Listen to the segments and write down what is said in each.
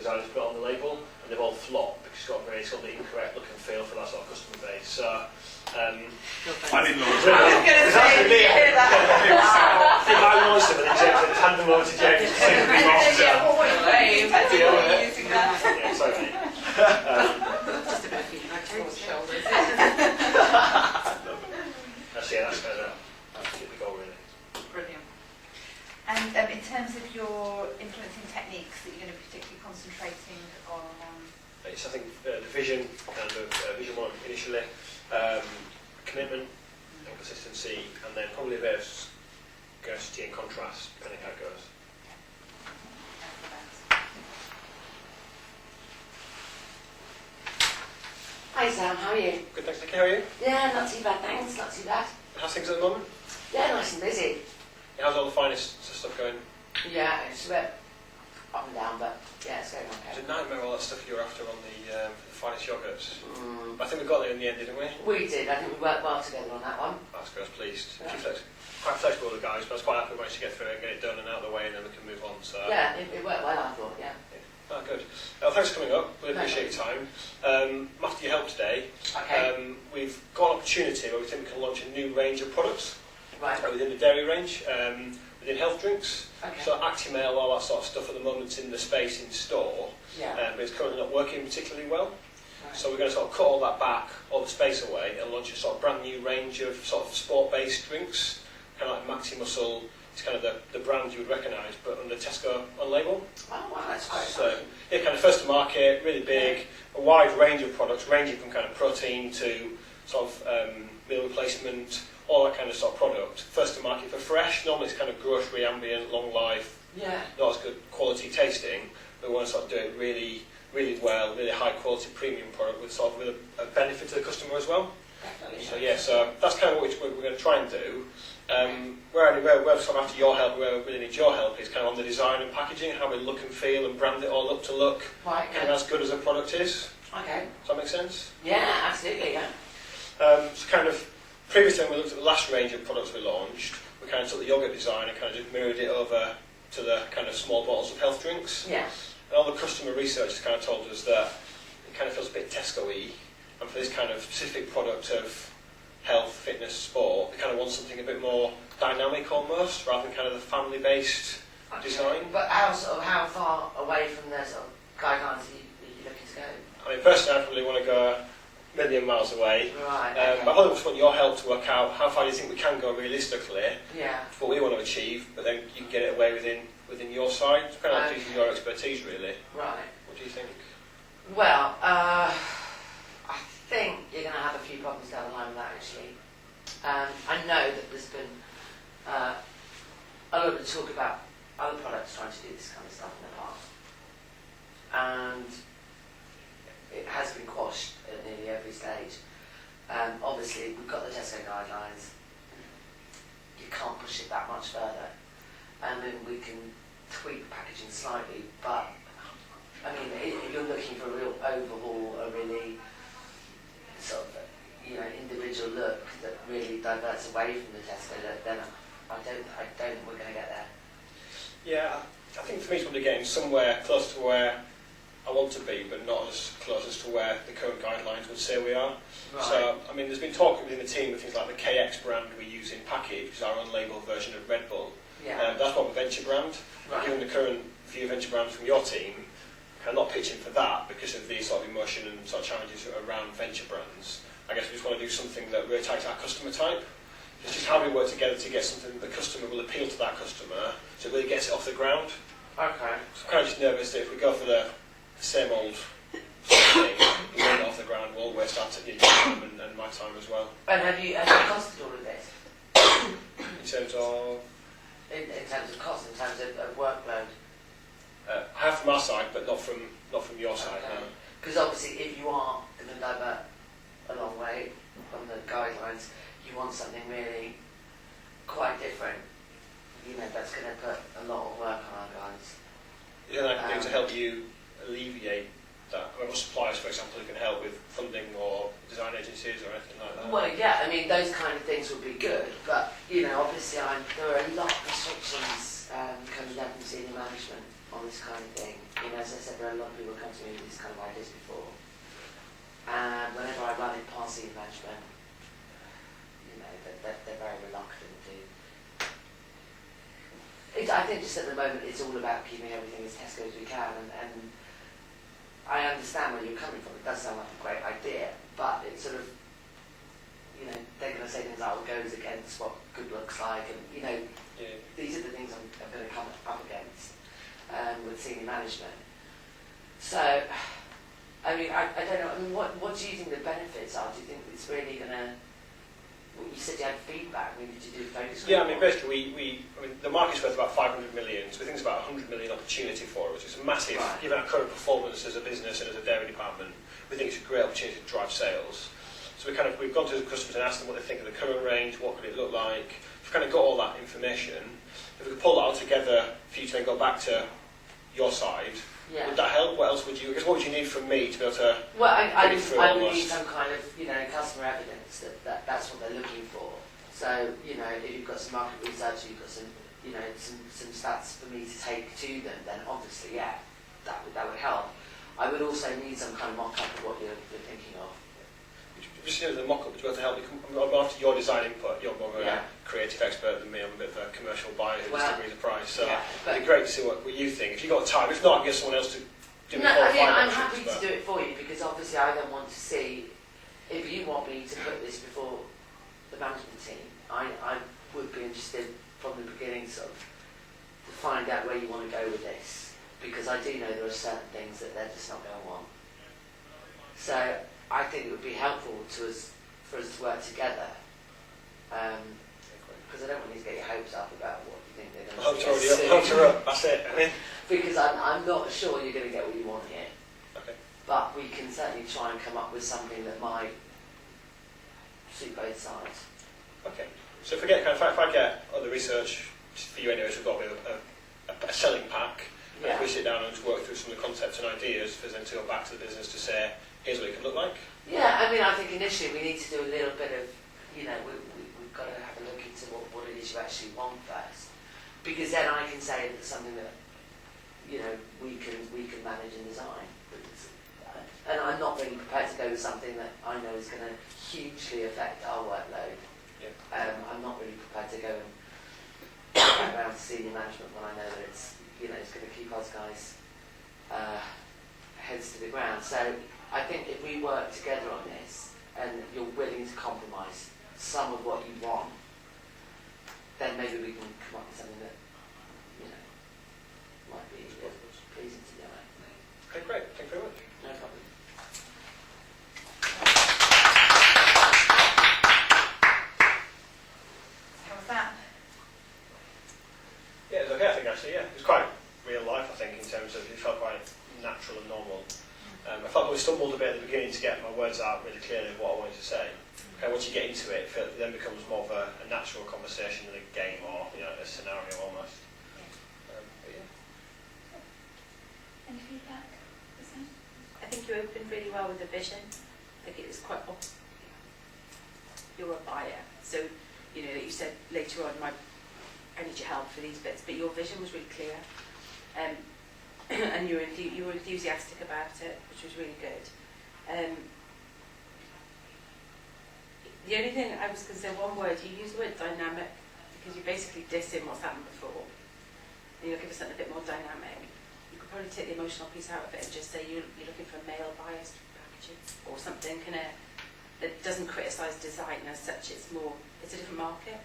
designers put on the label, and they've all flopped because it's got a very sort of incorrect look and feel for that sort of customer base. So, I didn't know. I was going to say, you hear that? I launched them and then James hand them over to James to see them off. Yeah, what you saying? Using that. Yeah, sorry mate. Just a bit of feedback towards the shoulders. Actually, yeah, that's kind of the goal really. Brilliant. And in terms of your influencing techniques that you're going to be particularly concentrating on? It's, I think, the vision, kind of vision one initially, commitment and consistency, and then probably a bit of scarcity and contrast, depending how it goes. Hi Sam, how are you? Good, thanks, Nicky, how are you? Yeah, not too bad, thanks, not too bad. How's things at the moment? Yeah, nice and busy. How's all the finest stuff going? Yeah, it's a bit up and down, but yeah, it's going It's okay. a nightmare all that stuff you were after on the finest yogurts. I think we got there in the end, didn't we? We did, I think we worked well together on that one. That's good, I was pleased. Yeah. Quite flexible with the guys, but I was quite happy we managed to get through it, get it done and out of the way, and then we can move on. So Yeah, it worked well, I thought, yeah. Oh, good. Thanks for coming up. Really appreciate your time. After your help today, Okay. we've got an opportunity where we think we can launch a new range of products Right. within the dairy range, within health drinks. Okay. So Actimel, all that sort of stuff at the moment's in the space in store, Yeah. but it's currently not working particularly well. Right. So we're going to sort of cut all that back, all the space away, and launch a sort of brand new range of sort of sport-based drinks, kind of like Maxi Muscle. It's kind of the brand you would recognise, but under Tesco on label. Oh, wow, that's quite So, exciting. yeah, kind of first to market, really big, a wide range of products, ranging from kind of protein to sort of meal replacement, all that kind of sort of product. First to market for fresh, normally it's kind of grocery, ambient, long life, Yeah. not as good quality tasting, but we want to sort of do it really, really well, really high quality premium product with sort of with a benefit to the customer as well. Definitely. So yeah, so that's kind of what we're going to try and do. Where sort of after your help, where we really need your help is kind of on the design and packaging, how we look and feel and brand it all up to look Right, kind of as good as a product is. Okay. Does that make sense? Yeah, absolutely, yeah. So kind of previously when we looked at the last range of products we launched, we kind of took the yogurt design and kind of just mirrored it over to the kind of small bottles of health drinks. Yeah. And all the customer research has kind of told us that it kind of feels a bit Tesco-y, and for this kind of specific product of health, fitness, sport, we kind of want something a bit more dynamic almost, rather than kind of the family-based design. But how far away from the sort of guidelines are you looking to go? I mean, personally, I probably want to go a million miles away. Right, okay. But I probably just want your help to work out how far do you think we can go realistically, Yeah. what we want to achieve, but then you can get it away within your side. It's kind of like using your expertise, really. Right. What do you think? Well, I think you're going to have a few problems down the line with that, actually. I know that there's been a lot of talk about other products trying to do this kind of stuff in the past. And it has been quashed at nearly every stage. Obviously, we've got the Tesco guidelines. You can't push it that much further. And then we can tweak the packaging slightly, but I mean, if you're looking for a real overhaul, a really sort of, individual look that really diverts away from the Tesco, then I don't think we're going to get there. Yeah, I think for me it's probably getting somewhere close to where I want to be, but not as close as to where the current guidelines would say we are. Right. So, I mean, there's been talk within the team of things like the KX brand we use in package, which is our unlabelled version of Red Bull. Yeah. That's what the venture brand. Right. Given the current view of venture brands from your team, I'm not pitching for that because of the sort of emotion and sort of challenges around venture brands. I guess we just want to do something that really targets our customer type. It's just how we work together to get something that the customer will appeal to that customer, so it really gets it off the ground. Okay. So I'm kind of just nervous that if we go for the same old sort of thing, we get it off the ground, we'll always start to need time and my time as well. And have you costed all of this? In terms of, In terms of cost, in terms of workload? I have from our side, but not from your side. No. Because obviously, if you are going to divert a long way from the guidelines, you want something really quite different. That's going to put a lot of work on our guys. Is there anything I can do to help you alleviate that? I mean, what suppliers, for example, who can help with funding or design agencies or anything like that? Well, yeah, I mean, those kind of things would be good, but, obviously there are a lot of restrictions coming down from senior management on this kind of thing. You know, as I said, there are a lot of people who come to me with these kind of ideas before. And whenever I run it past senior management, you know, they're very reluctant to. I think just at the moment it's all about keeping everything as Tesco as we can, and I understand where you're coming from. It does sound like a great idea, but it's sort of, you know, they're going to say things like, "Well, goes against what good looks like," and you know, these are the things I'm going to come up against with senior management. So, I mean, I don't know. I mean, what do you think the benefits are? Do you think it's really going to? Well, you said you had feedback. I mean, did you do focus group? Yeah, I mean, basically, I mean, the market's worth about 500 million, so we think it's about 100 million opportunity for us. It's a massive, given our current performance as a business and as a dairy department, we think it's a great opportunity to drive sales. So we've gone to the customers and asked them what they think of the current range, what could it look like. We've kind of got all that information. If we could pull that all together for you to then go back to your side, would that help? What else would you? I guess what would you need from me to be able to? Well, I would need some kind of, you know, customer evidence that's what they're looking for. So, you know, if you've got some market research, you've got some, you know, some stats for me to take to them, then obviously, yeah, that would help. I would also need some kind of mock-up of what you're thinking of. Just the mock-up, would you be able to help me? After your design input, you're more of a creative expert than me. I'm a bit of a commercial buyer who just agrees the price. So it'd be great to see what you think. If you've got time, if not, I guess someone else to do it. No, I mean, I'm happy to do it for you, because obviously I don't want to see, if you want me to put this before the management team, I would be interested from the beginning sort of to find out where you want to go with this, because I do know there are certain things that they're just not going to want. So I think it would be helpful to us for us to work together, because I don't want you to get your hopes up about what you think they're going to do. Hopes are up, that's it. I mean, because I'm not sure you're going to get what you want here. Okay. But we can certainly try and come up with something that might suit both sides. Okay. So if I get other research for you anyway, so we've got a selling pack. And if we sit down and just work through some of the concepts and ideas, for then to go back to the business to say, here's what it could look like. Yeah, I mean, I think initially we need to do a little bit of, you know, we've got to have a look into what it is you actually want first, because then I can say that it's something that, you know, we can manage and design. And I'm not really prepared to go with something that I know is going to hugely affect our workload. Yeah. I'm not really prepared to go and around to senior management when I know that it's, you know, it's going to keep us guys heads to the ground. So I think if we work together on this and you're willing to compromise some of what you want, then maybe we can come up with something that, you know, might be pleasing to the eye. Okay, great. Thank you very much. No problem. How was that? Yeah, it was okay, I think, actually, yeah. It was quite real life, I think, in terms of it felt quite natural and normal. I felt we stumbled a bit at the beginning to get my words out really clearly of what I wanted to say. Okay, once you get into it, it then becomes more of a natural conversation than a game or, you know, a scenario almost. But yeah. Any feedback? I think you opened really well with the vision. I think it was quite you're a buyer, so you know you said later on I need your help for these bits, but your vision was really clear, and you were enthusiastic about it, which was really good. The only thing I was going to say, one word, you used the word dynamic, because you're basically dissing what's happened before, and you'll give us something a bit more dynamic. You could probably take the emotional piece out of it and just say you're looking for male biased packaging or something that doesn't criticise design as such. It's a different market.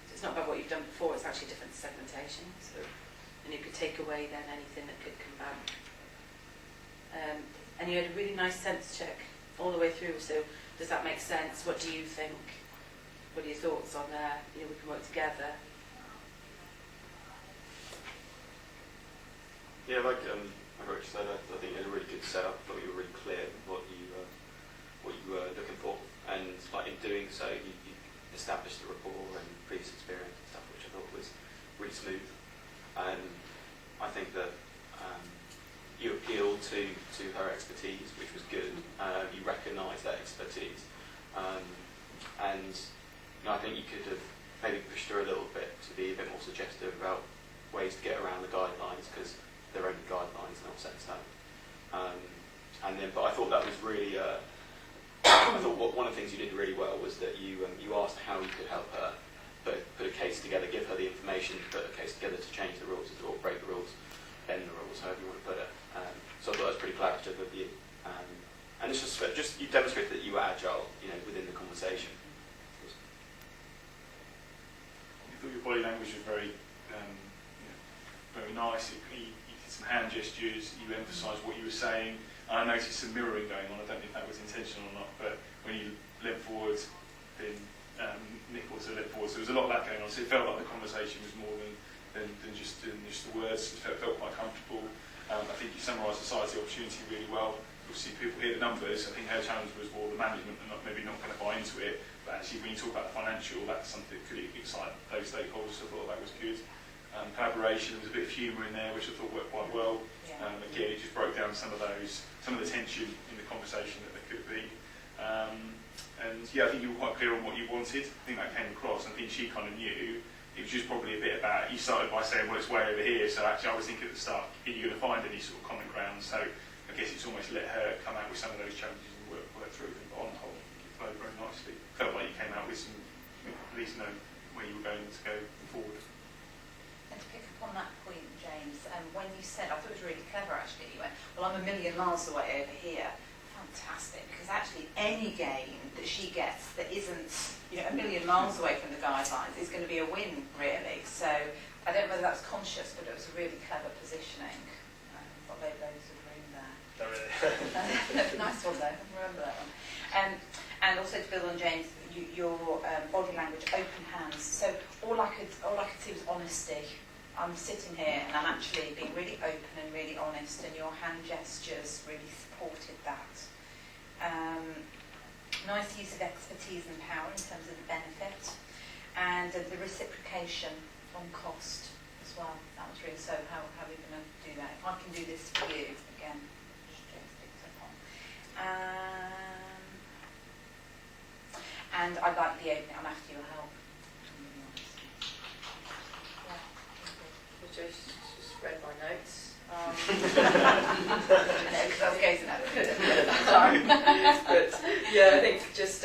So it's not about what you've done before, it's actually different segmentation. So, and you could take away then anything that could come back. And you had a really nice sense check all the way through. So does that make sense? What do you think? What are your thoughts on there? You know, we can work together. Yeah, like Rich said, I think it was a really good setup. I thought you were really clear what you were looking for, and like in doing so, you established the rapport and previous experience and stuff, which I thought was really smooth. And I think that you appealed to her expertise, which was good. You recognised that expertise, and you know, I think you could have maybe pushed her a little bit to be a bit more suggestive about ways to get around the guidelines, because they're only guidelines, not set in stone. But I thought that was really. I thought one of the things you did really well was that you asked how you could help her put a case together, give her the information, put a case together to change the rules or break the rules, bend the rules, however you want to put it. So I thought that was pretty collaborative of you. And it's just you demonstrated that you were agile, within the conversation. I thought your body language was very, very nice. You did some hand gestures. You emphasised what you were saying. And I noticed some mirroring going on. I don't know if that was intentional or not, but when you leant forward, then Nick also leant forward. So there was a lot of that going on. So it felt like the conversation was more than just the words. It felt quite comfortable. I think you summarised the size of the opportunity really well. Obviously, people hear the numbers. I think her challenge was more the management and maybe not going to buy into it. But actually, when you talk about the financial, that's something that could excite those stakeholders. So I thought that was good. Collaboration, there was a bit of humour in there, which I thought worked quite well. Again, it just broke down some of the tension in the conversation that there could be. I think you were quite clear on what you wanted. I think that came across. I think she kind of knew. It was just probably a bit about, you started by saying, well, it's way over here. So actually, I was thinking at the start, are you going to find any sort of common ground? So I guess it's almost let her come out with some of those challenges and work through them. But on the whole, it flowed very nicely. Felt like you came out with some, at least know where you were going to go forward. And to pick up on that point, James, when you said, I thought it was really clever actually, you went, well, I'm a million miles away over here. Fantastic, because actually any gain that she gets that isn't a million miles away from the guidelines is going to be a win, really. So I don't know whether that was conscious, but it was a really clever positioning. I thought they loads of room there. Oh, really? Nice one though, I remember that one. And also to build on James, your body language, open hands. So all I could see was honesty. I'm sitting here and I'm actually being really open and really honest, and your hand gestures really supported that. Nice use of expertise and power in terms of the benefit, and the reciprocation on cost as well. That was really, so how are we going to do that? If I can do this for you, again, James picked up on. And I like the opening. I'm after your help. I'm really honest. Which I just read my notes. No, because I was gazing at it. Sorry. But yeah, I think just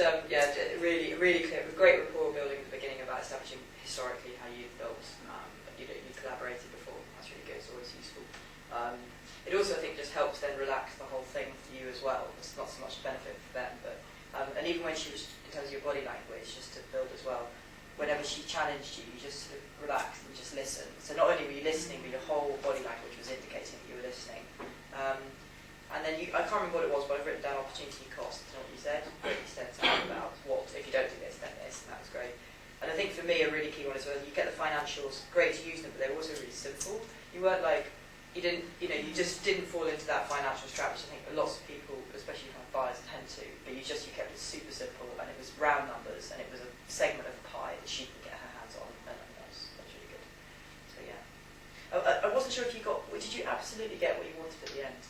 really clear, great rapport building at the beginning about establishing historically how you've built. You collaborated before. That's really good. It's always useful. It also, I think, just helps then relax the whole thing for you as well. It's not so much benefit for them, but and even when she was, in terms of your body language, just to build as well. Whenever she challenged you, you just sort of relaxed and just listened. So not only were you listening, but your whole body language was indicating that you were listening. And then I can't remember what it was, but I've written down opportunity cost. That's not what you said. You said something about what if you don't do this, then this, and that was great. And I think for me, a really key one is when you get the financials, great to use them, but they were also really simple. You weren't like, you just didn't fall into that financial trap, which I think lots of people, especially kind of buyers, tend to. But you kept it super simple, and it was round numbers, and it was a segment of pie that she could get her hands on, and that's really good. So yeah, I wasn't sure if you got. Did you absolutely get what you wanted at the end?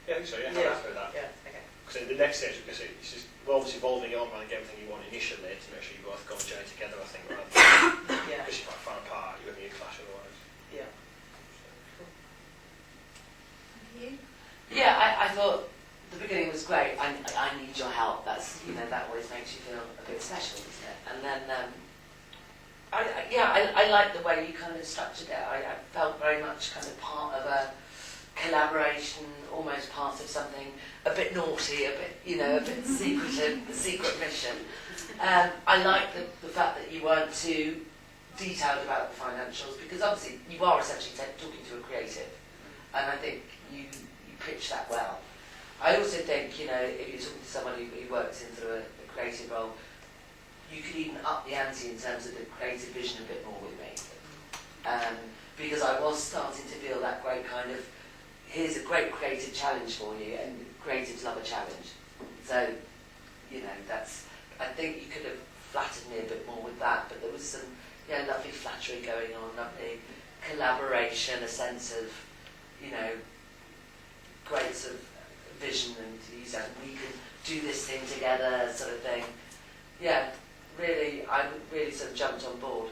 Yeah, I think so. Yeah, Yeah. I'm happy with that. Yeah. Okay. Because the next stage, because it's just obviously evolving it on and get everything you want initially to make sure you both go on the journey together. I think rather than Yeah. because you're quite far apart, you're going to clash otherwise. Yeah. You? Yeah, I thought the beginning was great. I need your help. That's that always makes you feel a bit special, doesn't it? And then I like the way you kind of structured it. I felt very much kind of part of a collaboration, almost part of something a bit naughty, a bit secretive, the secret mission. I like the fact that you weren't too detailed about the financials, because obviously you are essentially talking to a creative, and I think you pitch that well. I also think, if you're talking to someone who works in sort of a creative role, you could even up the ante in terms of the creative vision a bit more with me. Because I was starting to feel that great kind of, here's a great creative challenge for you, and creatives love a challenge. So, I think you could have flattered me a bit more with that, but there was some, lovely flattery going on, lovely collaboration, a sense of, great sort of vision, and we can do this thing together, sort of thing. Yeah, really, I really sort of jumped on board,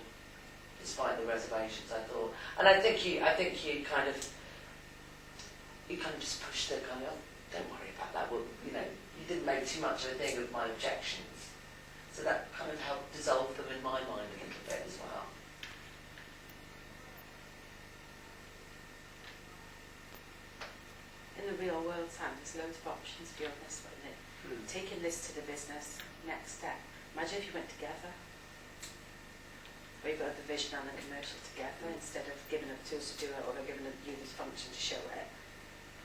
despite the reservations, I thought. And I think you kind of just pushed the kind of, don't worry about that. Well, you know, you didn't make too much of a thing of my objections, so that kind of helped dissolve them in my mind a little bit as well. In the real world, Sam, there's loads of options beyond this one, isn't it? Taking this to the business, next step. Imagine if you went together. Where you've got the vision and the commercial together instead of giving them tools to do it or giving you this function to show it.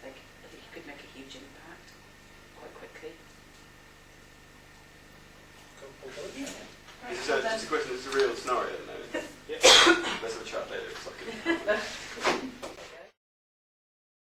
I think you could make a huge impact quite quickly. Just a question, it's a real scenario.